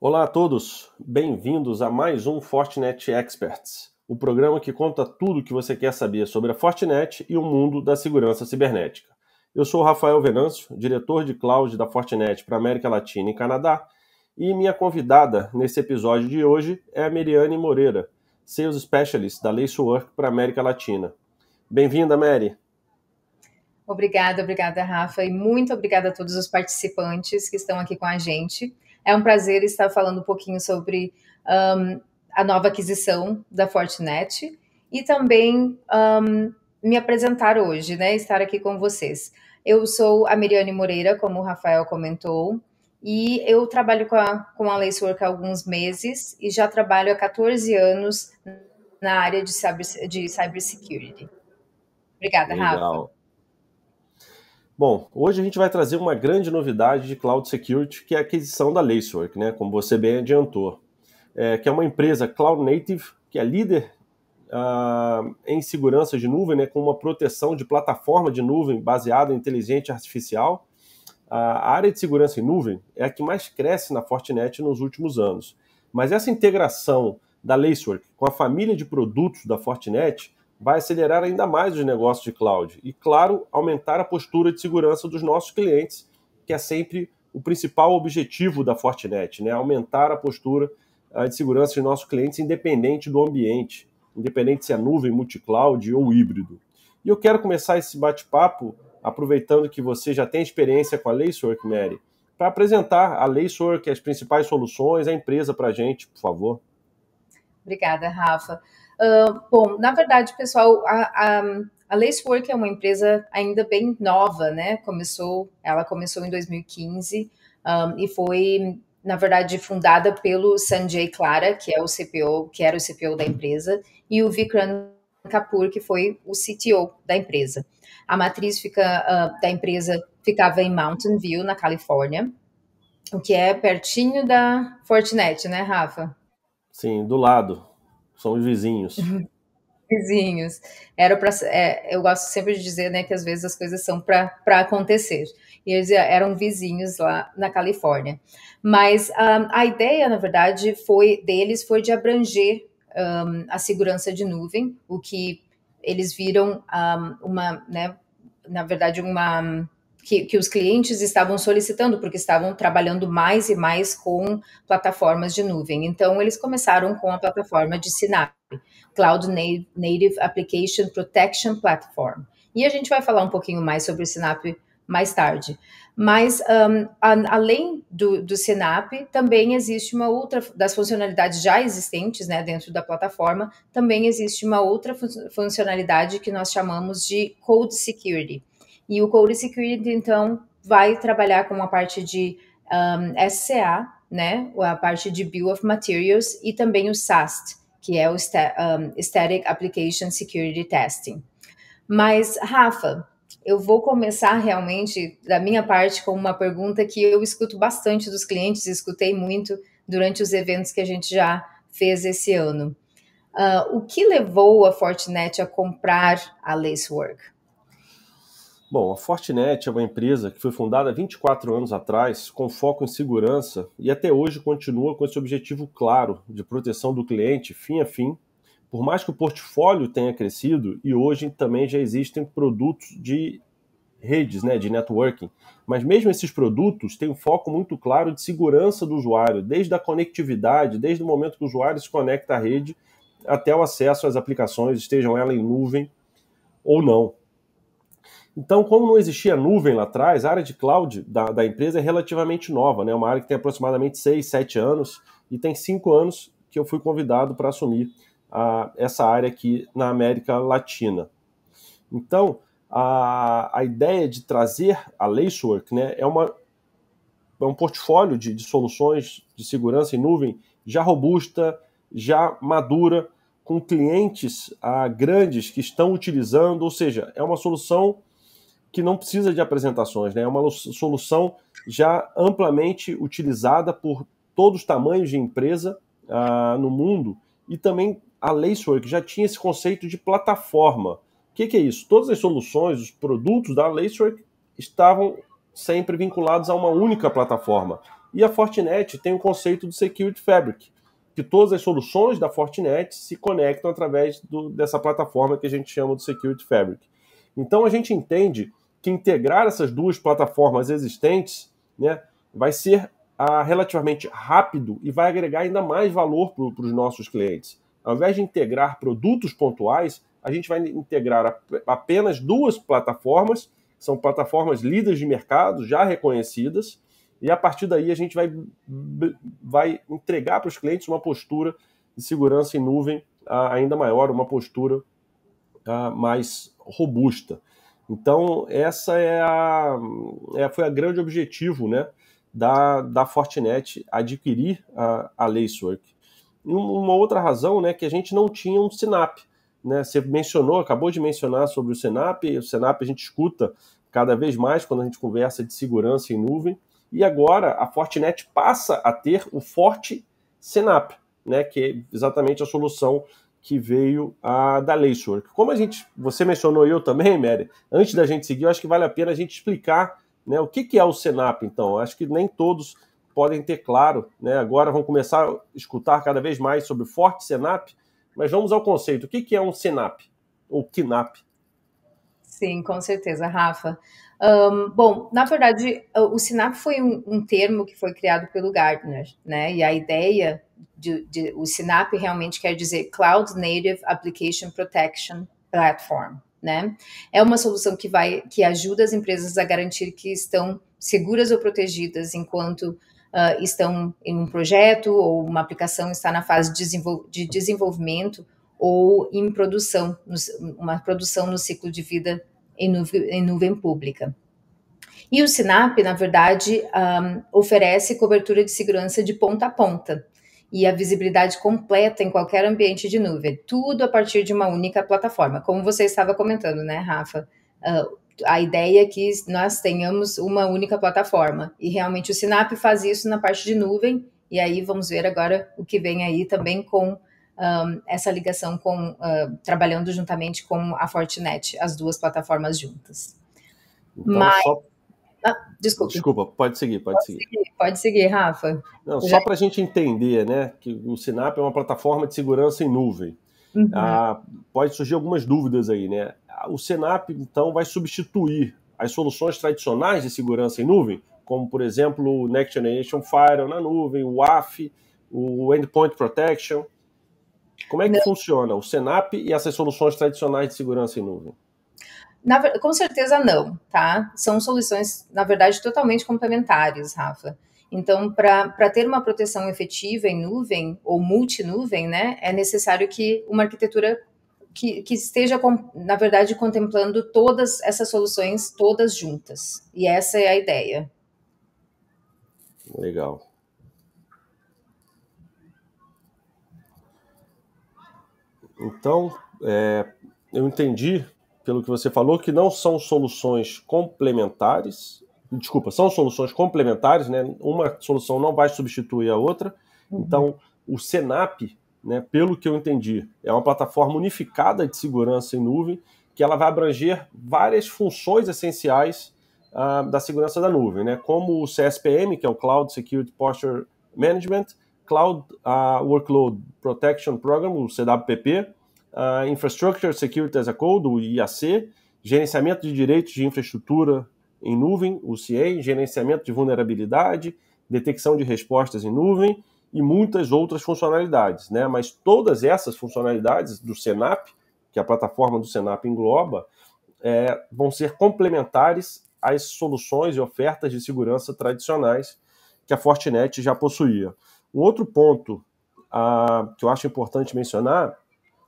Olá a todos, bem-vindos a mais um Fortinet Experts, o programa que conta tudo o que você quer saber sobre a Fortinet e o mundo da segurança cibernética. Eu sou o Rafael Venâncio, diretor de cloud da Fortinet para a América Latina e Canadá, e minha convidada nesse episódio de hoje é a Meriane Moreira, Sales Specialist da Lacework para a América Latina. Bem-vinda, Mary. Obrigada, Rafa, e muito obrigada a todos os participantes que estão aqui com a gente. É um prazer estar falando um pouquinho sobre a nova aquisição da Fortinet e também me apresentar hoje, né? Estar aqui com vocês. Eu sou a Meriane Moreira, como o Rafael comentou, e eu trabalho com a Lacework há alguns meses e já trabalho há 14 anos na área de cybersecurity. Obrigada, Rafa. Legal. Bom, hoje a gente vai trazer uma grande novidade de Cloud Security, que é a aquisição da Lacework, né, como você bem adiantou, que é uma empresa Cloud Native, que é líder em segurança de nuvem, né, com uma proteção de plataforma de nuvem baseada em inteligência artificial. A área de segurança em nuvem é a que mais cresce na Fortinet nos últimos anos. Mas essa integração da Lacework com a família de produtos da Fortinet vai acelerar ainda mais os negócios de cloud e, claro, aumentar a postura de segurança dos nossos clientes, que é sempre o principal objetivo da Fortinet, né? Aumentar a postura de segurança dos nossos clientes independente do ambiente, independente se é nuvem, multi-cloud ou híbrido. E eu quero começar esse bate-papo aproveitando que você já tem experiência com a Lacework, Mary, para apresentar a Lacework, as principais soluções, a empresa para a gente, por favor. Obrigada, Rafa. Bom, na verdade, pessoal, a Lacework é uma empresa ainda bem nova, né? Ela começou em 2015 e foi, na verdade, fundada pelo Sanjay Clara, que é o CPO, que era o CPO da empresa, e o Vikram Kapoor, que foi o CTO da empresa. A matriz da empresa ficava em Mountain View, na Califórnia, o que é pertinho da Fortinet, né, Rafa? Sim, do lado. São os vizinhos. Vizinhos. Eu gosto sempre de dizer, né, que às vezes as coisas são para acontecer. E eles eram vizinhos lá na Califórnia. Mas a ideia, na verdade, foi de abranger a segurança de nuvem, o que eles viram que os clientes estavam solicitando, porque estavam trabalhando mais e mais com plataformas de nuvem. Então, eles começaram com a plataforma de Synapse, Cloud Native Application Protection Platform. E a gente vai falar um pouquinho mais sobre o Synapse mais tarde. Mas, além do Synapse, também existe uma outra, das funcionalidades já existentes, né, dentro da plataforma, também existe uma outra funcionalidade que nós chamamos de Code Security. E o Code Security, então, vai trabalhar com a parte de SCA, né, a parte de Bill of Materials e também o SAST, que é o Static Application Security Testing. Mas, Rafa, eu vou começar realmente, da minha parte, com uma pergunta que eu escuto bastante dos clientes, escutei muito durante os eventos que a gente já fez esse ano. O que levou a Fortinet a comprar a Lacework? Bom, a Fortinet é uma empresa que foi fundada há 24 anos atrás, com foco em segurança, e até hoje continua com esse objetivo claro de proteção do cliente, fim a fim. Por mais que o portfólio tenha crescido, e hoje também já existem produtos de redes, né, de networking, mas mesmo esses produtos têm um foco muito claro de segurança do usuário, desde a conectividade, desde o momento que o usuário se conecta à rede, até o acesso às aplicações, estejam elas em nuvem ou não. Então, como não existia nuvem lá atrás, a área de cloud da empresa é relativamente nova, né? Uma área que tem aproximadamente 6, 7 anos, e tem 5 anos que eu fui convidado para assumir essa área aqui na América Latina. Então, a ideia de trazer a Lacework, né, é um portfólio de soluções de segurança em nuvem já robusta, já madura, com clientes grandes que estão utilizando, ou seja, é uma solução que não precisa de apresentações, né? É uma solução já amplamente utilizada por todos os tamanhos de empresa no mundo, e também a Lacework já tinha esse conceito de plataforma. O que é isso? Todas as soluções, os produtos da Lacework estavam sempre vinculados a uma única plataforma. E a Fortinet tem o conceito do Security Fabric, que todas as soluções da Fortinet se conectam através dessa plataforma que a gente chama de Security Fabric. Então a gente entende que integrar essas duas plataformas existentes, né, vai ser relativamente rápido e vai agregar ainda mais valor para os nossos clientes. Ao invés de integrar produtos pontuais, a gente vai integrar apenas duas plataformas, são plataformas líderes de mercado, já reconhecidas, e a partir daí a gente vai entregar para os clientes uma postura de segurança em nuvem ainda maior, uma postura mais robusta. Então, essa foi a grande objetivo, né, da Fortinet adquirir a Lacework. E uma outra razão, né, que a gente não tinha um Synapse, né? Você acabou de mencionar sobre o Synapse. O Synapse a gente escuta cada vez mais quando a gente conversa de segurança em nuvem. E agora a Fortinet passa a ter o Forte Synapse, né, que é exatamente a solução que veio da Lacework. Como você mencionou, eu também, Mary, antes da gente seguir, eu acho que vale a pena a gente explicar, né, o que é o Synapse, então. Acho que nem todos podem ter claro, né? Agora vão começar a escutar cada vez mais sobre o Forte Synapse, mas vamos ao conceito. O que é um Synapse, ou KNAPP? Sim, com certeza, Rafa. Bom, na verdade, o Synapse foi um termo que foi criado pelo Gartner, né? E a ideia o Synapse realmente quer dizer Cloud Native Application Protection Platform, né? É uma solução que ajuda as empresas a garantir que estão seguras ou protegidas enquanto estão em um projeto ou uma aplicação está na fase de desenvolvimento ou em produção, uma produção no ciclo de vida em nuvem pública. E o Synapse, na verdade, oferece cobertura de segurança de ponta a ponta e a visibilidade completa em qualquer ambiente de nuvem, tudo a partir de uma única plataforma. Como você estava comentando, né, Rafa? A ideia é que nós tenhamos uma única plataforma, e realmente o Synapse faz isso na parte de nuvem, e aí vamos ver agora o que vem aí também com essa ligação trabalhando juntamente com a Fortinet, as duas plataformas juntas. Então, desculpe. Desculpa, pode seguir. Pode seguir, Rafa. Não, só para a gente entender, né, que o Synapse é uma plataforma de segurança em nuvem. Uhum. Pode surgir algumas dúvidas aí, né? O Synapse, então, vai substituir as soluções tradicionais de segurança em nuvem, como, por exemplo, o Next Generation Firewall na nuvem, o WAF, o Endpoint Protection. Como é que funciona o Synapse e essas soluções tradicionais de segurança em nuvem? Com certeza não, tá? São soluções, na verdade, totalmente complementares, Rafa. Então, para ter uma proteção efetiva em nuvem ou multinuvem, né, é necessário que uma arquitetura que esteja, na verdade, contemplando todas essas soluções, todas juntas. E essa é a ideia. Legal. Então, eu entendi, pelo que você falou, que não são soluções complementares. Desculpa, são soluções complementares, né? Uma solução não vai substituir a outra. Uhum. Então, o Synapse, né, pelo que eu entendi, é uma plataforma unificada de segurança em nuvem, que ela vai abranger várias funções essenciais da segurança da nuvem, né? Como o CSPM, que é o Cloud Security Posture Management, Cloud Workload Protection Program, o CWPP, Infrastructure Security as a Code, o IAC, gerenciamento de direitos de infraestrutura em nuvem, o CIEM, gerenciamento de vulnerabilidade, detecção de respostas em nuvem e muitas outras funcionalidades, né? Mas todas essas funcionalidades do Synapse, que a plataforma do Synapse engloba, vão ser complementares às soluções e ofertas de segurança tradicionais que a Fortinet já possuía. Um outro ponto que eu acho importante mencionar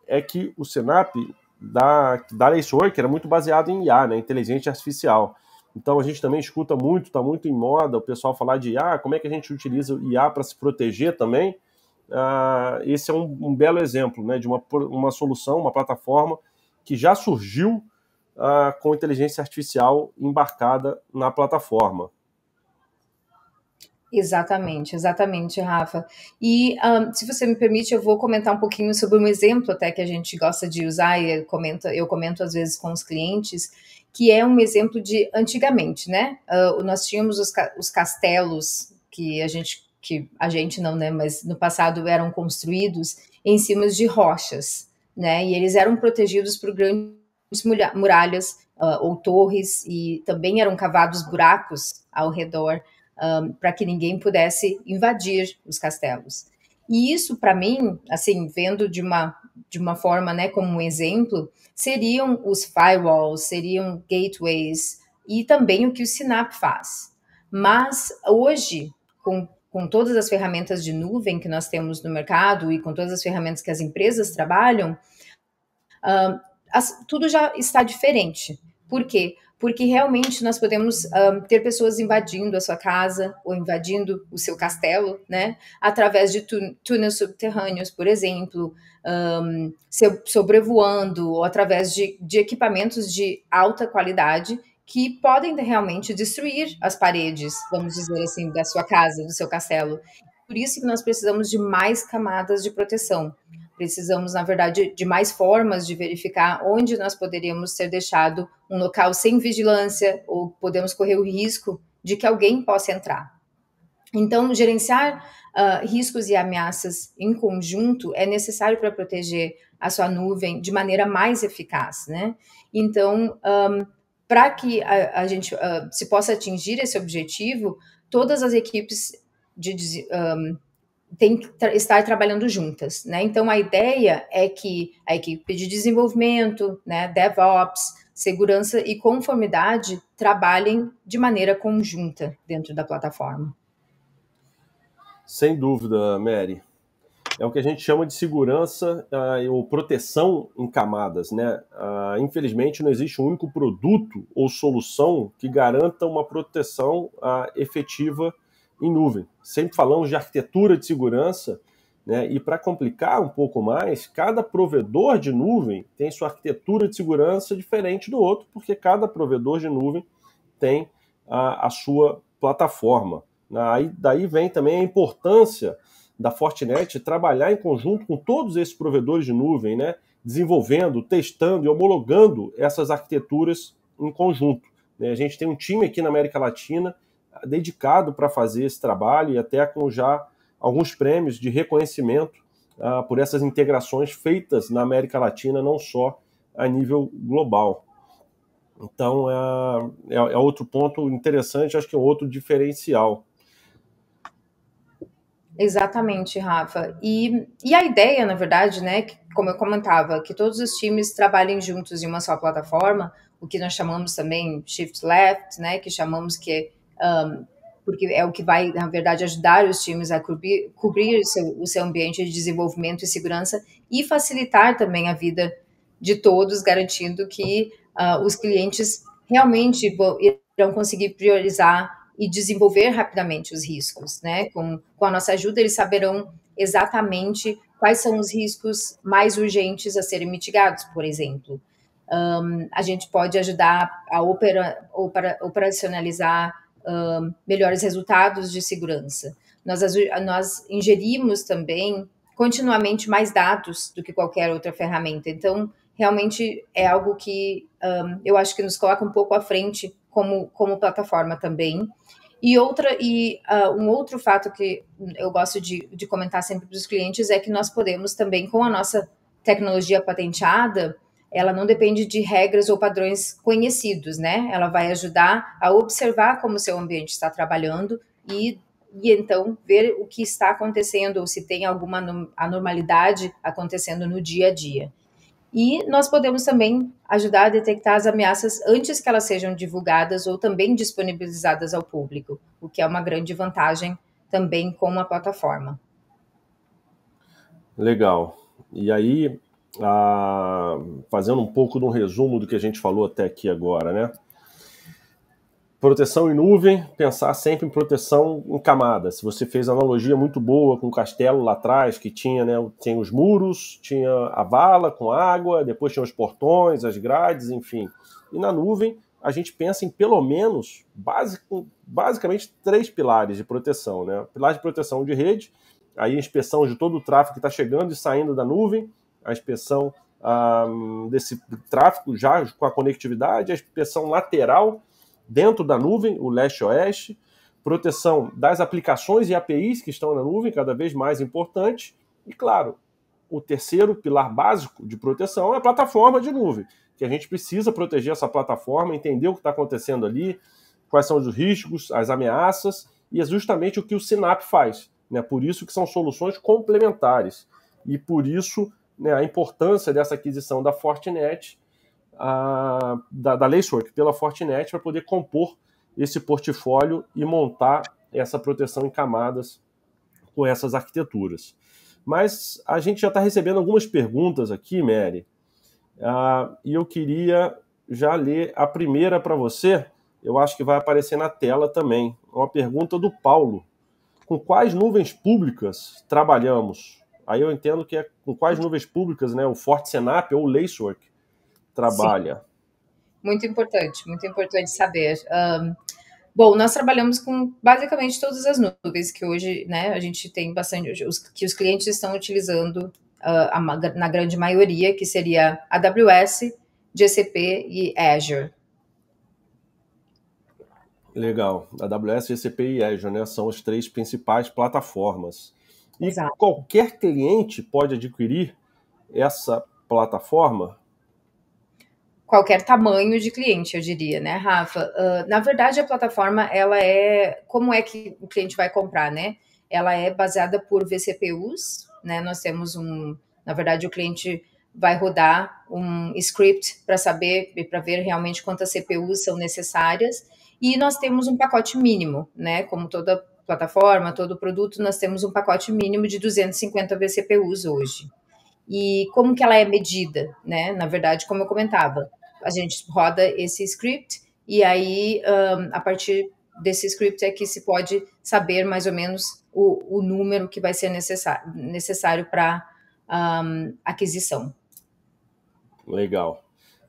é que o Synapse da Lacework era muito baseado em IA, né, inteligência artificial. Então a gente também escuta muito, está muito em moda o pessoal falar de IA, como é que a gente utiliza o IA para se proteger também. Esse é um belo exemplo, né, de uma solução, uma plataforma que já surgiu com inteligência artificial embarcada na plataforma. Exatamente, Rafa. E se você me permite, eu vou comentar um pouquinho sobre um exemplo até que a gente gosta de usar e eu comento às vezes com os clientes, que é um exemplo de antigamente, né? Nós tínhamos os castelos que a gente não, né, mas no passado eram construídos em cima de rochas, né, e eles eram protegidos por grandes muralhas ou torres, e também eram cavados buracos ao redor para que ninguém pudesse invadir os castelos. E isso, para mim, assim, vendo de uma forma, né, como um exemplo, seriam os firewalls, seriam gateways, e também o que o Synapse faz. Mas hoje, com todas as ferramentas de nuvem que nós temos no mercado e com todas as ferramentas que as empresas trabalham, tudo já está diferente. Por quê? Porque realmente nós podemos ter pessoas invadindo a sua casa ou invadindo o seu castelo, né? Através de túneis subterrâneos, por exemplo, sobrevoando, ou através de equipamentos de alta qualidade que podem realmente destruir as paredes, vamos dizer assim, da sua casa, do seu castelo. Por isso que nós precisamos de mais camadas de proteção. Precisamos, na verdade, de mais formas de verificar onde nós poderíamos ter deixado um local sem vigilância, ou podemos correr o risco de que alguém possa entrar. Então, gerenciar riscos e ameaças em conjunto é necessário para proteger a sua nuvem de maneira mais eficaz, né? Então, para que a gente se possa atingir esse objetivo, todas as equipes têm que estar trabalhando juntas, né? Então, a ideia é que a equipe de desenvolvimento, né, DevOps, segurança e conformidade trabalhem de maneira conjunta dentro da plataforma. Sem dúvida, Mary. É o que a gente chama de segurança ou proteção em camadas, né? Infelizmente, não existe um único produto ou solução que garanta uma proteção efetiva em nuvem. Sempre falamos de arquitetura de segurança, né? E para complicar um pouco mais, cada provedor de nuvem tem sua arquitetura de segurança diferente do outro, porque cada provedor de nuvem tem a sua plataforma. Daí vem também a importância da Fortinet trabalhar em conjunto com todos esses provedores de nuvem, né? Desenvolvendo, testando e homologando essas arquiteturas em conjunto. A gente tem um time aqui na América Latina dedicado para fazer esse trabalho, e até com já alguns prêmios de reconhecimento por essas integrações feitas na América Latina, não só a nível global. Então, é outro ponto interessante, acho que é outro diferencial. Exatamente, Rafa. E a ideia, na verdade, né, que, como eu comentava, que todos os times trabalhem juntos em uma só plataforma, o que nós chamamos também Shift Left, né, que chamamos que porque é o que vai, na verdade, ajudar os times a cobrir o seu ambiente de desenvolvimento e segurança, e facilitar também a vida de todos, garantindo que os clientes realmente irão conseguir priorizar e desenvolver rapidamente os riscos, né? Com a nossa ajuda, eles saberão exatamente quais são os riscos mais urgentes a serem mitigados, por exemplo. A gente pode ajudar a operacionalizar melhores resultados de segurança. Nós ingerimos também continuamente mais dados do que qualquer outra ferramenta. Então, realmente é algo que eu acho que nos coloca um pouco à frente como plataforma também. E um outro fato que eu gosto de comentar sempre para os clientes é que nós podemos também, com a nossa tecnologia patenteada, ela não depende de regras ou padrões conhecidos, né? Ela vai ajudar a observar como o seu ambiente está trabalhando e então ver o que está acontecendo, ou se tem alguma anormalidade acontecendo no dia a dia. E nós podemos também ajudar a detectar as ameaças antes que elas sejam divulgadas ou também disponibilizadas ao público, o que é uma grande vantagem também com a plataforma. Legal. E aí, fazendo um pouco de um resumo do que a gente falou até aqui agora, né? Proteção em nuvem, pensar sempre em proteção em camadas. Você fez analogia muito boa com o castelo lá atrás, que tinha, né, tinha os muros, tinha a vala com água, depois tinha os portões, as grades, enfim. E na nuvem, a gente pensa em pelo menos, basicamente, 3 pilares de proteção, né? Pilar de proteção de rede, aí a inspeção de todo o tráfego que está chegando e saindo da nuvem, a inspeção desse tráfego já com a conectividade, a inspeção lateral dentro da nuvem, o leste-oeste, proteção das aplicações e APIs que estão na nuvem, cada vez mais importante. E, claro, o terceiro pilar básico de proteção é a plataforma de nuvem, que a gente precisa proteger essa plataforma, entender o que está acontecendo ali, quais são os riscos, as ameaças, e é justamente o que o Synapse faz. Né? Por isso que são soluções complementares. E por isso, né, a importância dessa aquisição da Fortinet, da Lacework pela Fortinet, para poder compor esse portfólio e montar essa proteção em camadas com essas arquiteturas. Mas a gente já está recebendo algumas perguntas aqui, Mary, e eu queria já ler a primeira para você. Eu acho que vai aparecer na tela também. Uma pergunta do Paulo. Com quais nuvens públicas trabalhamos? Aí eu entendo que é com quais nuvens públicas, né, o FortiSynapse ou o Lacework trabalha. Sim. Muito importante saber. Bom, nós trabalhamos com basicamente todas as nuvens que hoje, né, a gente tem bastante, que os clientes estão utilizando na grande maioria, que seria AWS, GCP e Azure. Legal. AWS, GCP e Azure, né, são as três principais plataformas. E Exato. qualquer cliente pode adquirir essa plataforma? Qualquer tamanho de cliente, eu diria, né, Rafa? Na verdade, a plataforma, ela como é que o cliente vai comprar, né? Ela é baseada por vCPUs, né? Nós temos na verdade, o cliente vai rodar um script para ver realmente quantas CPUs são necessárias, e nós temos um pacote mínimo, né? Como toda plataforma, todo produto, nós temos um pacote mínimo de 250 vCPUs hoje. E como que ela é medida, né? Na verdade, como eu comentava, a gente roda esse script e aí, a partir desse script é que se pode saber mais ou menos o número que vai ser necessário para aquisição. Legal.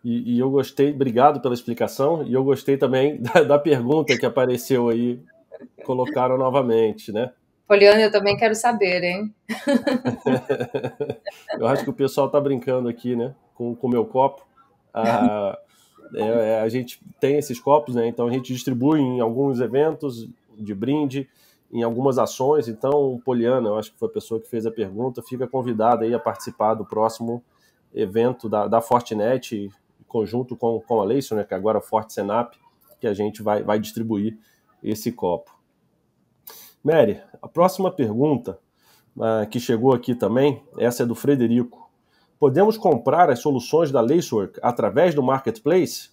E eu gostei, obrigado pela explicação, e eu gostei também da pergunta que apareceu aí, colocaram novamente, né? Poliana, eu também quero saber, hein? Eu acho que o pessoal está brincando aqui, né, com o meu copo. A gente tem esses copos, né, então a gente distribui em alguns eventos de brinde, em algumas ações. Então, Poliana, eu acho que foi a pessoa que fez a pergunta, fica convidada aí a participar do próximo evento da Fortinet, em conjunto com a Lacework, né, que agora é FortiSynapse, que a gente vai distribuir esse copo. Mary, a próxima pergunta que chegou aqui também, essa é do Frederico. Podemos comprar as soluções da Lacework através do Marketplace?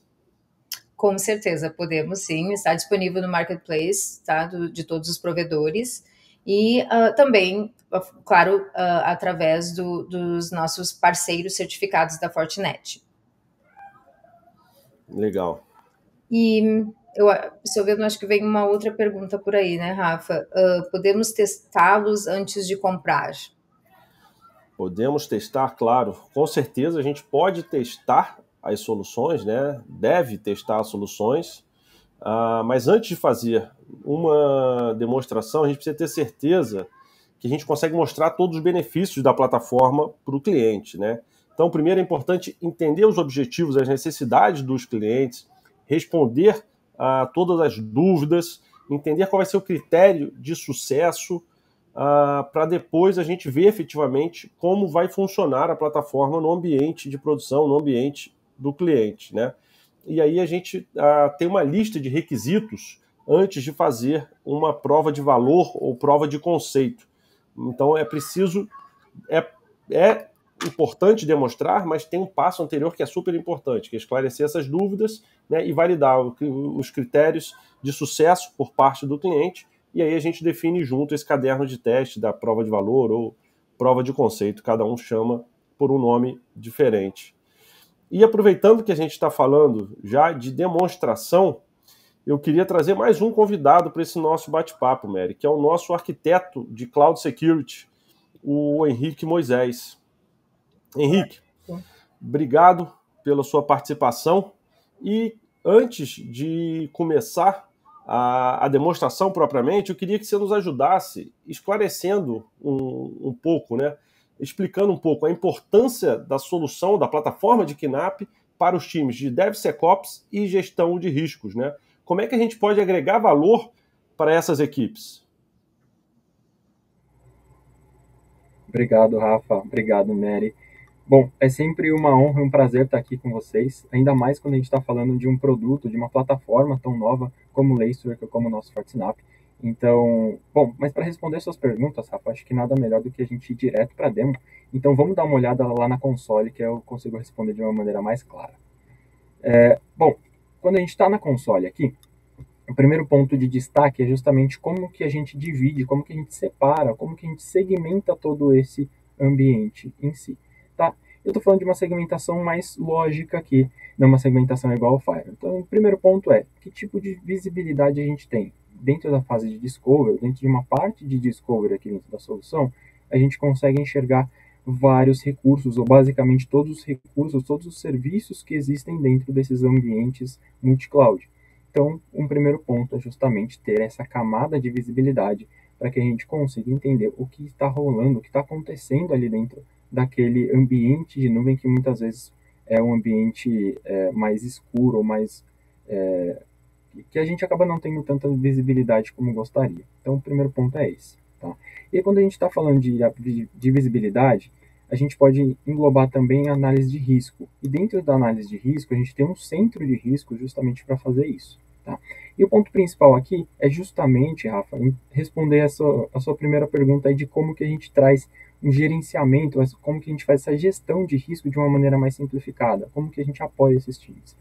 Com certeza, podemos sim. Está disponível no Marketplace, tá, de todos os provedores. E também, claro, através dos nossos parceiros certificados da Fortinet. Legal. E se eu ver, acho que vem uma outra pergunta por aí, né, Rafa? Podemos testá-los antes de comprar? Podemos testar, claro. Com certeza a gente pode testar as soluções, né? Deve testar as soluções. Mas antes de fazer uma demonstração, a gente precisa ter certeza que a gente consegue mostrar todos os benefícios da plataforma para o cliente, né? Então, primeiro é importante entender os objetivos, as necessidades dos clientes, responder a todas as dúvidas, entender qual vai ser o critério de sucesso, para depois a gente ver efetivamente como vai funcionar a plataforma no ambiente de produção, no ambiente do cliente, né? E aí a gente tem uma lista de requisitos antes de fazer uma prova de valor ou prova de conceito. Então é preciso, é importante demonstrar, mas tem um passo anterior que é super importante, que é esclarecer essas dúvidas, né, e validar os critérios de sucesso por parte do cliente, e aí a gente define junto esse caderno de teste da prova de valor ou prova de conceito, cada um chama por um nome diferente. E aproveitando que a gente está falando já de demonstração, eu queria trazer mais um convidado para esse nosso bate-papo, Mary, que é o nosso arquiteto de Cloud Security, o Henrique Moisés. Henrique, obrigado pela sua participação. E antes de começar a demonstração propriamente, eu queria que você nos ajudasse esclarecendo um pouco, né? Explicando um pouco a importância da solução da plataforma de KNAPP para os times de DevSecOps e gestão de riscos, né? Como é que a gente pode agregar valor para essas equipes? Obrigado, Rafa. Obrigado, Mary. Bom, é sempre uma honra e um prazer estar aqui com vocês, ainda mais quando a gente está falando de um produto, de uma plataforma tão nova como o Lacework ou como o nosso FortiSnap. Então, bom, mas para responder suas perguntas, Rafa, acho que nada melhor do que a gente ir direto para a demo. Então, vamos dar uma olhada lá na console, que eu consigo responder de uma maneira mais clara. Bom, quando a gente está na console aqui, o primeiro ponto de destaque é justamente como que a gente divide, como que a gente separa, como que a gente segmenta todo esse ambiente em si, tá? Eu estou falando de uma segmentação mais lógica aqui, não uma segmentação igual ao Fire. Então, o primeiro ponto é, que tipo de visibilidade a gente tem? Dentro da fase de Discovery, dentro de uma parte de Discovery aqui dentro da solução, a gente consegue enxergar vários recursos, ou basicamente todos os recursos, todos os serviços que existem dentro desses ambientes multi-cloud. Então, um primeiro ponto é justamente ter essa camada de visibilidade para que a gente consiga entender o que está rolando, o que está acontecendo ali dentro daquele ambiente de nuvem que muitas vezes é um ambiente mais escuro, ou mais que a gente acaba não tendo tanta visibilidade como gostaria. Então, o primeiro ponto é esse. Tá? E quando a gente está falando de visibilidade, a gente pode englobar também a análise de risco. E dentro da análise de risco, a gente tem um centro de risco justamente para fazer isso. Tá? E o ponto principal aqui é justamente, Rafa, responder a sua primeira pergunta aí de como que a gente traz um gerenciamento, como que a gente faz essa gestão de risco de uma maneira mais simplificada, como que a gente apoia esses times.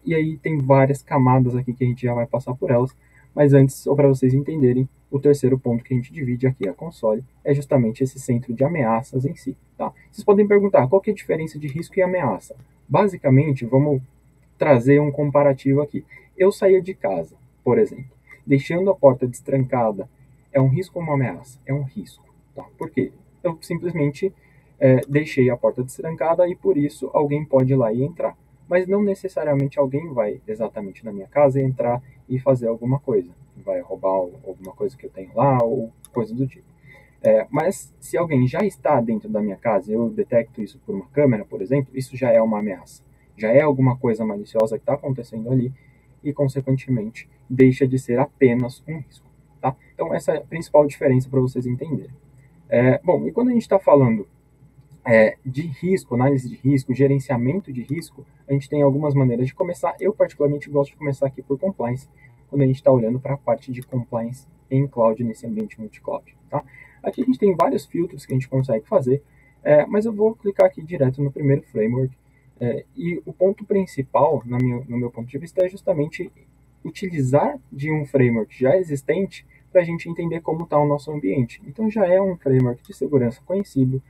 E aí tem várias camadas aqui que a gente já vai passar por elas, mas antes, só para vocês entenderem, o terceiro ponto que a gente divide aqui a console é justamente esse centro de ameaças em si. Tá? Vocês podem perguntar qual que é a diferença de risco e ameaça. Basicamente, vamos trazer um comparativo aqui. Eu saía de casa, por exemplo, deixando a porta destrancada, é um risco ou uma ameaça? É um risco. Tá? Por quê? Eu simplesmente deixei a porta destrancada e por isso alguém pode ir lá e entrar. Mas não necessariamente alguém vai exatamente na minha casa entrar e fazer alguma coisa. Vai roubar alguma coisa que eu tenho lá ou coisa do tipo. Mas se alguém já está dentro da minha casa, eu detecto isso por uma câmera, por exemplo, isso já é uma ameaça. Já é alguma coisa maliciosa que está acontecendo ali e, consequentemente, deixa de ser apenas um risco. Tá? Então, essa é a principal diferença para vocês entenderem. Bom, e quando a gente está falando de risco, análise de risco, gerenciamento de risco, a gente tem algumas maneiras de começar. Eu, particularmente, gosto de começar aqui por compliance, quando a gente está olhando para a parte de compliance em cloud, nesse ambiente multi-cloud. Tá? Aqui a gente tem vários filtros que a gente consegue fazer, mas eu vou clicar aqui direto no primeiro framework. E o ponto principal, no meu ponto de vista, é justamente utilizar de um framework já existente para a gente entender como está o nosso ambiente. Então já é um framework de segurança conhecido,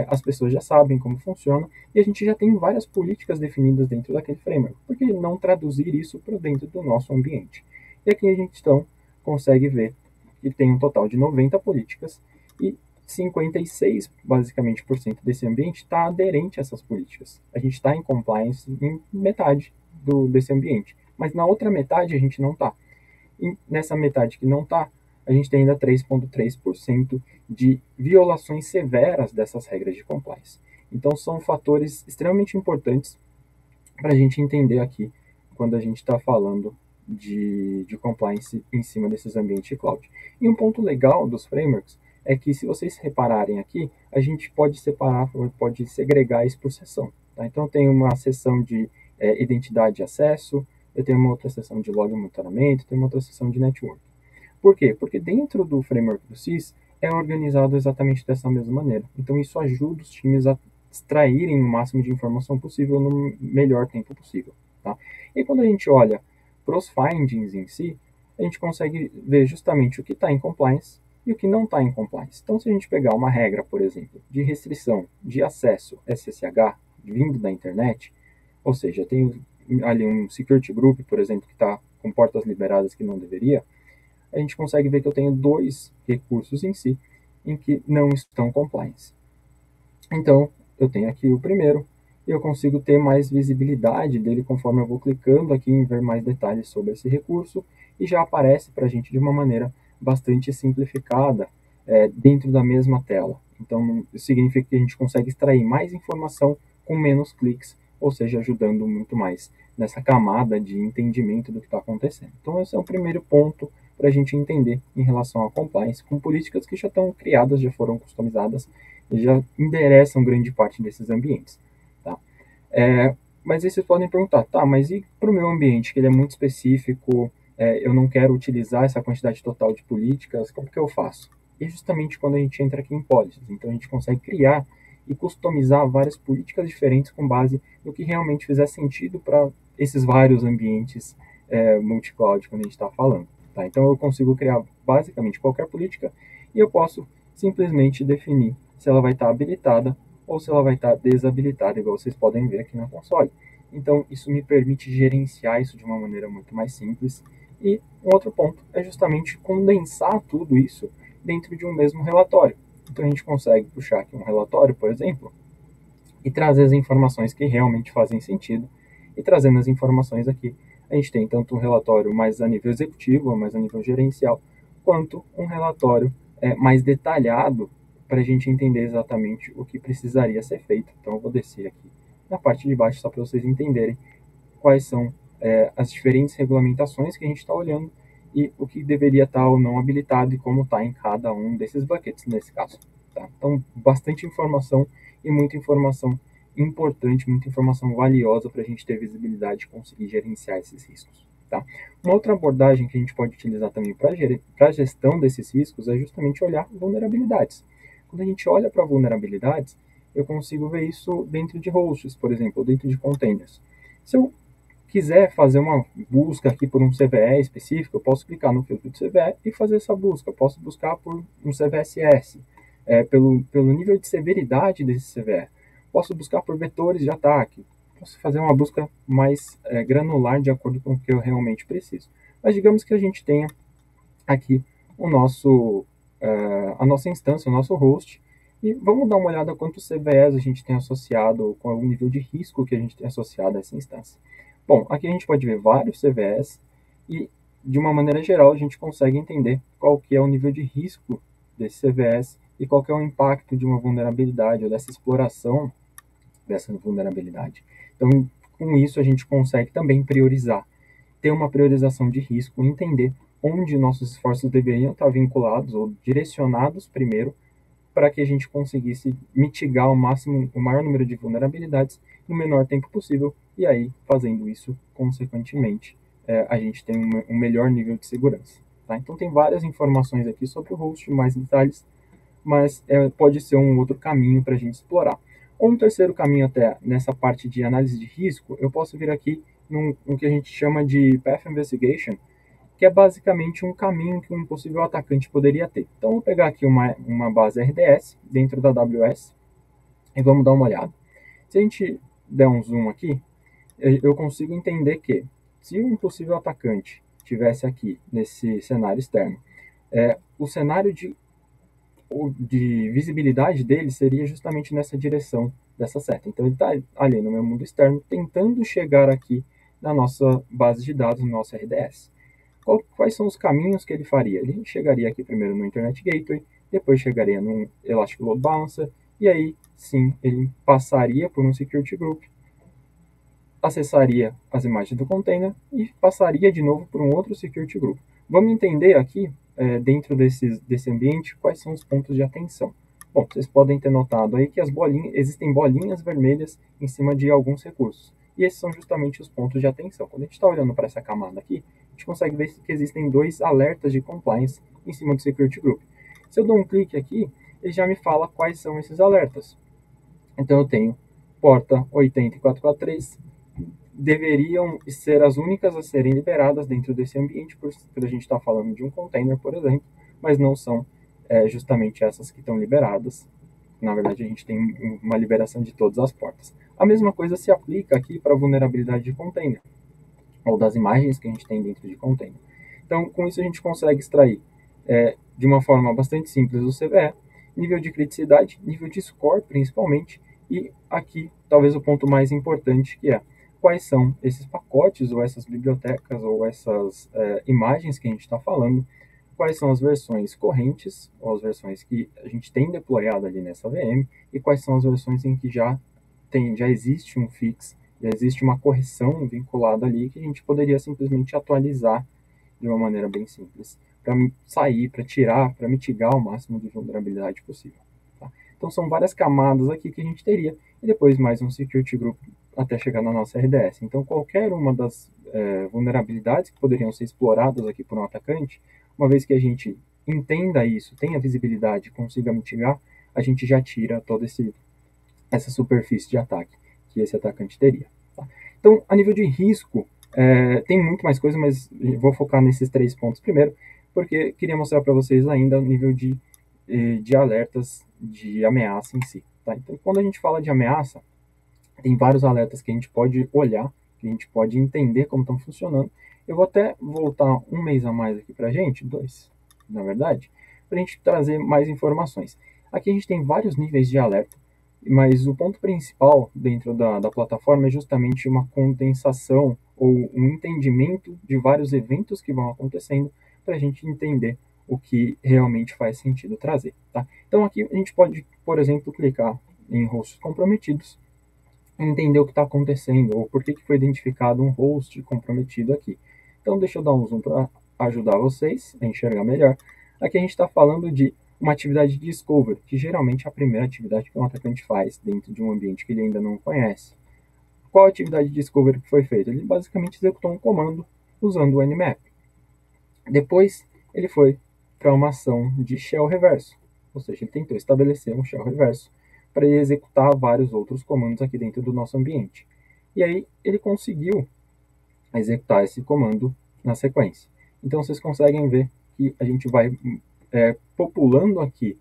as pessoas já sabem como funciona e a gente já tem várias políticas definidas dentro daquele framework. Por que não traduzir isso para dentro do nosso ambiente? E aqui a gente então consegue ver que tem um total de 90 políticas e 56, basicamente, por cento desse ambiente está aderente a essas políticas. A gente está em compliance em metade desse ambiente, mas na outra metade a gente não está. E nessa metade que não está, a gente tem ainda 3,3% de violações severas dessas regras de compliance. Então, são fatores extremamente importantes para a gente entender aqui quando a gente está falando de compliance em cima desses ambientes de cloud. E um ponto legal dos frameworks é que, se vocês repararem aqui, a gente pode separar, pode segregar isso por seção. Tá? Então, eu tenho uma seção de identidade e acesso, eu tenho uma outra seção de log e monitoramento, tenho uma outra seção de network. Por quê? Porque dentro do framework do CIS é organizado exatamente dessa mesma maneira. Então, isso ajuda os times a extraírem o máximo de informação possível no melhor tempo possível. Tá? E quando a gente olha para os findings em si, a gente consegue ver justamente o que está em compliance e o que não está em compliance. Então, se a gente pegar uma regra, por exemplo, de restrição de acesso SSH vindo da internet, ou seja, tem ali um security group, por exemplo, que está com portas liberadas que não deveria, a gente consegue ver que eu tenho dois recursos em si em que não estão compliance. Então, eu tenho aqui o primeiro e eu consigo ter mais visibilidade dele conforme eu vou clicando aqui em ver mais detalhes sobre esse recurso e já aparece para a gente de uma maneira bastante simplificada dentro da mesma tela. Então, isso significa que a gente consegue extrair mais informação com menos cliques, ou seja, ajudando muito mais nessa camada de entendimento do que está acontecendo. Então, esse é o primeiro ponto para a gente entender em relação à compliance, com políticas que já estão criadas, já foram customizadas e já endereçam grande parte desses ambientes. Tá? Mas aí vocês podem perguntar, tá, mas e para o meu ambiente, que ele é muito específico, eu não quero utilizar essa quantidade total de políticas, como que eu faço? E é justamente quando a gente entra aqui em policies, então a gente consegue criar e customizar várias políticas diferentes com base no que realmente fizer sentido para esses vários ambientes multi-cloud quando a gente está falando. Tá? Então eu consigo criar basicamente qualquer política e eu posso simplesmente definir se ela vai estar habilitada ou se ela vai estar desabilitada, igual vocês podem ver aqui na console. Então isso me permite gerenciar isso de uma maneira muito mais simples. E um outro ponto é justamente condensar tudo isso dentro de um mesmo relatório. Então a gente consegue puxar aqui um relatório, por exemplo, e trazer as informações que realmente fazem sentido. E trazendo as informações aqui, a gente tem tanto um relatório mais a nível executivo, mais a nível gerencial, quanto um relatório mais detalhado para a gente entender exatamente o que precisaria ser feito. Então eu vou descer aqui na parte de baixo só para vocês entenderem quais são as diferentes regulamentações que a gente está olhando e o que deveria estar ou não habilitado e como está em cada um desses buckets nesse caso. Tá? Então, bastante informação e muita informação importante, muita informação valiosa para a gente ter visibilidade e conseguir gerenciar esses riscos. Tá? Uma outra abordagem que a gente pode utilizar também para a gestão desses riscos é justamente olhar vulnerabilidades. Quando a gente olha para vulnerabilidades, eu consigo ver isso dentro de hosts, por exemplo, ou dentro de containers. Se eu quiser fazer uma busca aqui por um CVE específico, eu posso clicar no filtro de CVE e fazer essa busca. Eu posso buscar por um CVSS, pelo nível de severidade desse CVE. Posso buscar por vetores de ataque. Posso fazer uma busca mais granular de acordo com o que eu realmente preciso. Mas digamos que a gente tenha aqui a nossa instância, o nosso host, e vamos dar uma olhada quantos CVEs a gente tem associado, com o nível de risco que a gente tem associado a essa instância. Bom, aqui a gente pode ver vários CVEs e, de uma maneira geral, a gente consegue entender qual que é o nível de risco desses CVEs e qual que é o impacto de uma vulnerabilidade ou dessa exploração dessa vulnerabilidade. Então, com isso, a gente consegue também priorizar, ter uma priorização de risco, entender onde nossos esforços deveriam estar vinculados ou direcionados primeiro para que a gente conseguisse mitigar o maior número de vulnerabilidades no menor tempo possível, e aí, fazendo isso, consequentemente, a gente tem um melhor nível de segurança. Tá? Então, tem várias informações aqui sobre o host, mais detalhes, mas pode ser um outro caminho para a gente explorar. Ou um terceiro caminho até nessa parte de análise de risco, eu posso vir aqui no que a gente chama de Path Investigation, que é basicamente um caminho que um possível atacante poderia ter. Então, vou pegar aqui uma base RDS dentro da AWS e vamos dar uma olhada. Se a gente der um zoom aqui, eu consigo entender que se um possível atacante tivesse aqui nesse cenário externo, o cenário de visibilidade dele seria justamente nessa direção dessa seta. Então, ele está ali no meu mundo externo, tentando chegar aqui na nossa base de dados, no nosso RDS. Quais são os caminhos que ele faria? Ele chegaria aqui primeiro no Internet Gateway, depois chegaria no Elastic Load Balancer, e aí sim ele passaria por um Security Group, acessaria as imagens do container e passaria de novo por um outro Security Group. Vamos entender aqui, dentro desse ambiente, quais são os pontos de atenção. Bom, vocês podem ter notado aí que existem bolinhas vermelhas em cima de alguns recursos. E esses são justamente os pontos de atenção. Quando a gente está olhando para essa camada aqui, a gente consegue ver que existem dois alertas de compliance em cima do Security Group. Se eu dou um clique aqui, ele já me fala quais são esses alertas. Então eu tenho porta 80443, deveriam ser as únicas a serem liberadas dentro desse ambiente, por a gente está falando de um container, por exemplo, mas não são justamente essas que estão liberadas. Na verdade, a gente tem uma liberação de todas as portas. A mesma coisa se aplica aqui para a vulnerabilidade de container, ou das imagens que a gente tem dentro de container. Então, com isso a gente consegue extrair de uma forma bastante simples o CVE, nível de criticidade, nível de score principalmente, e aqui talvez o ponto mais importante, que é quais são esses pacotes ou essas bibliotecas ou essas imagens que a gente está falando, quais são as versões correntes ou as versões que a gente tem deployado ali nessa VM e quais são as versões em que já existe um fix, já existe uma correção vinculada ali que a gente poderia simplesmente atualizar de uma maneira bem simples para sair, para tirar, para mitigar o máximo de vulnerabilidade possível. Tá? Então são várias camadas aqui que a gente teria, e depois mais um security group até chegar na nossa RDS. Então qualquer uma das vulnerabilidades que poderiam ser exploradas aqui por um atacante, uma vez que a gente entenda isso, tenha visibilidade, consiga mitigar, a gente já tira toda essa superfície de ataque que esse atacante teria. Tá? Então, a nível de risco, tem muito mais coisa, mas vou focar nesses 3 pontos primeiro, porque queria mostrar para vocês ainda o nível de alertas de ameaça em si. Tá? Então, quando a gente fala de ameaça, tem vários alertas que a gente pode olhar, que a gente pode entender como estão funcionando. Eu vou até voltar um mês a mais aqui para a gente, 2, na verdade, para a gente trazer mais informações. Aqui a gente tem vários níveis de alerta, mas o ponto principal dentro da plataforma é justamente uma condensação ou um entendimento de vários eventos que vão acontecendo para a gente entender o que realmente faz sentido trazer. Tá? Então aqui a gente pode, por exemplo, clicar em hosts comprometidos, entender o que está acontecendo ou por que foi identificado um host comprometido aqui. Então deixa eu dar um zoom para ajudar vocês a enxergar melhor. Aqui a gente está falando de uma atividade de discovery, que geralmente é a primeira atividade que um atacante faz dentro de um ambiente que ele ainda não conhece. Qual a atividade de discovery que foi feita? Ele basicamente executou um comando usando o Nmap. Depois ele foi para uma ação de shell reverso, ou seja, ele tentou estabelecer um shell reverso para executar vários outros comandos aqui dentro do nosso ambiente. E aí ele conseguiu executar esse comando na sequência. Então vocês conseguem ver que a gente vai populando aqui,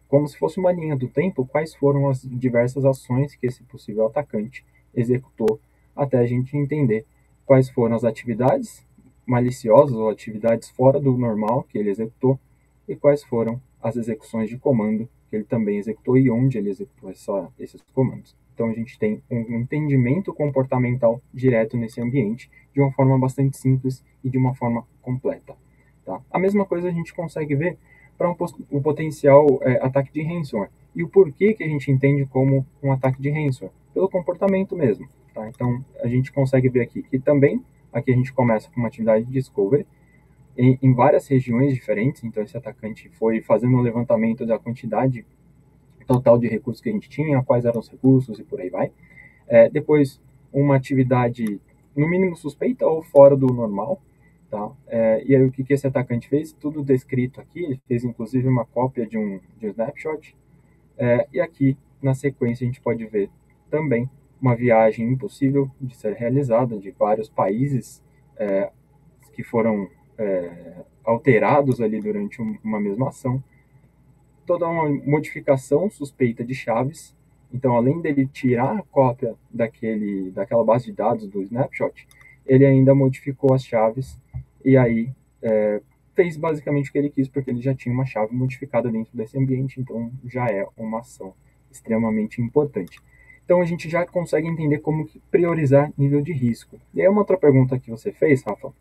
como se fosse uma linha do tempo, quais foram as diversas ações que esse possível atacante executou, até a gente entender quais foram as atividades maliciosas ou atividades fora do normal que ele executou e quais foram as execuções de comando que ele também executou e onde ele executou esses comandos. Então a gente tem um entendimento comportamental direto nesse ambiente de uma forma bastante simples e de uma forma completa. Tá? A mesma coisa a gente consegue ver para um potencial ataque de ransomware. E o porquê que a gente entende como um ataque de ransomware? Pelo comportamento mesmo. Tá? Então a gente consegue ver aqui que também, aqui a gente começa com uma atividade de discovery, em várias regiões diferentes. Então esse atacante foi fazendo um levantamento da quantidade total de recursos que a gente tinha, quais eram os recursos e por aí vai. Depois, uma atividade no mínimo suspeita ou fora do normal. Tá? E aí o que esse atacante fez? Tudo descrito aqui, ele fez inclusive uma cópia de um snapshot. E aqui, na sequência, a gente pode ver também uma viagem impossível de ser realizada de vários países que foram alterados ali durante uma mesma ação. Toda uma modificação suspeita de chaves. Então, além dele tirar a cópia daquela base de dados do snapshot, ele ainda modificou as chaves e aí fez basicamente o que ele quis, porque ele já tinha uma chave modificada dentro desse ambiente, então já é uma ação extremamente importante. Então a gente já consegue entender como priorizar nível de risco. E aí uma outra pergunta que você fez, Rafa,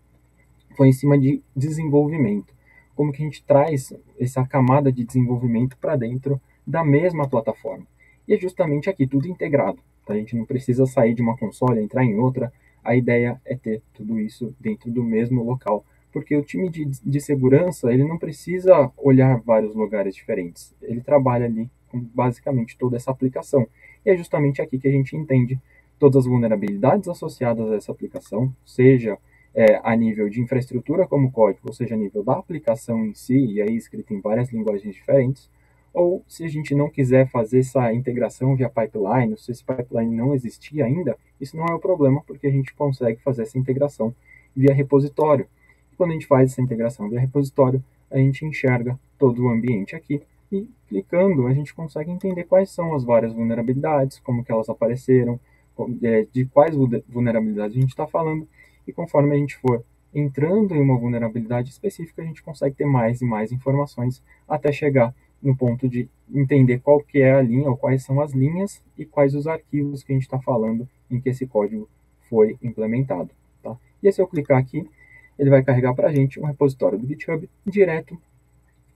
foi em cima de desenvolvimento. Como que a gente traz essa camada de desenvolvimento para dentro da mesma plataforma. E é justamente aqui, tudo integrado. Tá? A gente não precisa sair de uma console, entrar em outra. A ideia é ter tudo isso dentro do mesmo local. Porque o time de segurança, ele não precisa olhar vários lugares diferentes. Ele trabalha ali com basicamente toda essa aplicação. E é justamente aqui que a gente entende todas as vulnerabilidades associadas a essa aplicação, seja a nível de infraestrutura como código, ou seja, a nível da aplicação em si, e aí escrito em várias linguagens diferentes, ou se a gente não quiser fazer essa integração via pipeline, se esse pipeline não existir ainda, isso não é o problema, porque a gente consegue fazer essa integração via repositório. E quando a gente faz essa integração via repositório, a gente enxerga todo o ambiente aqui, e clicando a gente consegue entender quais são as várias vulnerabilidades, como que elas apareceram, de quais vulnerabilidades a gente está falando, e conforme a gente for entrando em uma vulnerabilidade específica, a gente consegue ter mais e mais informações até chegar no ponto de entender qual que é a linha, ou quais são as linhas e quais os arquivos que a gente está falando em que esse código foi implementado. Tá? E se eu clicar aqui, ele vai carregar para a gente um repositório do GitHub direto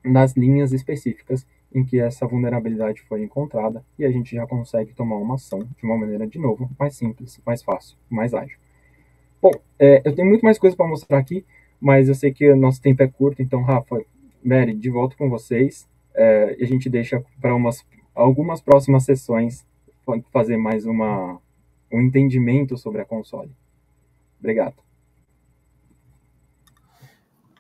nas linhas específicas em que essa vulnerabilidade foi encontrada, e a gente já consegue tomar uma ação de uma maneira, de novo, mais simples, mais fácil, mais ágil. Bom, eu tenho muito mais coisa para mostrar aqui, mas eu sei que o nosso tempo é curto, então, Rafa, Mary, de volta com vocês, e a gente deixa para algumas próximas sessões fazer mais um entendimento sobre a console. Obrigado.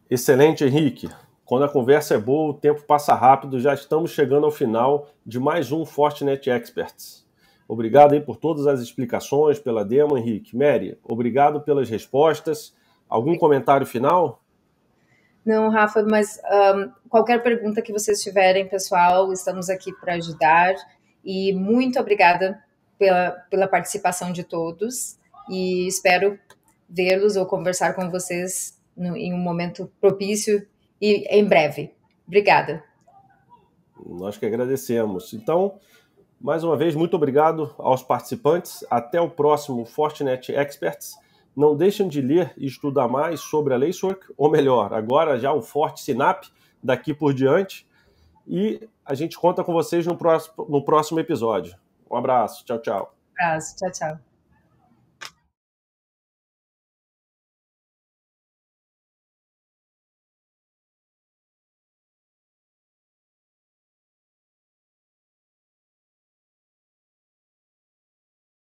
Excelente, Henrique. Quando a conversa é boa, o tempo passa rápido. Já estamos chegando ao final de mais um Fortinet Experts. Obrigado aí por todas as explicações, pela demo, Henrique. Mary, obrigado pelas respostas. Algum comentário final? Não, Rafa, mas qualquer pergunta que vocês tiverem, pessoal, estamos aqui para ajudar. E muito obrigada pela participação de todos. E espero vê-los ou conversar com vocês em um momento propício e em breve. Obrigada. Nós que agradecemos. Então, mais uma vez, muito obrigado aos participantes. Até o próximo Fortinet Experts. Não deixem de ler e estudar mais sobre a Lacework, ou melhor, agora já o FortiSynap, daqui por diante. E a gente conta com vocês no próximo episódio. Um abraço. Tchau, tchau. Um abraço. Tchau, tchau.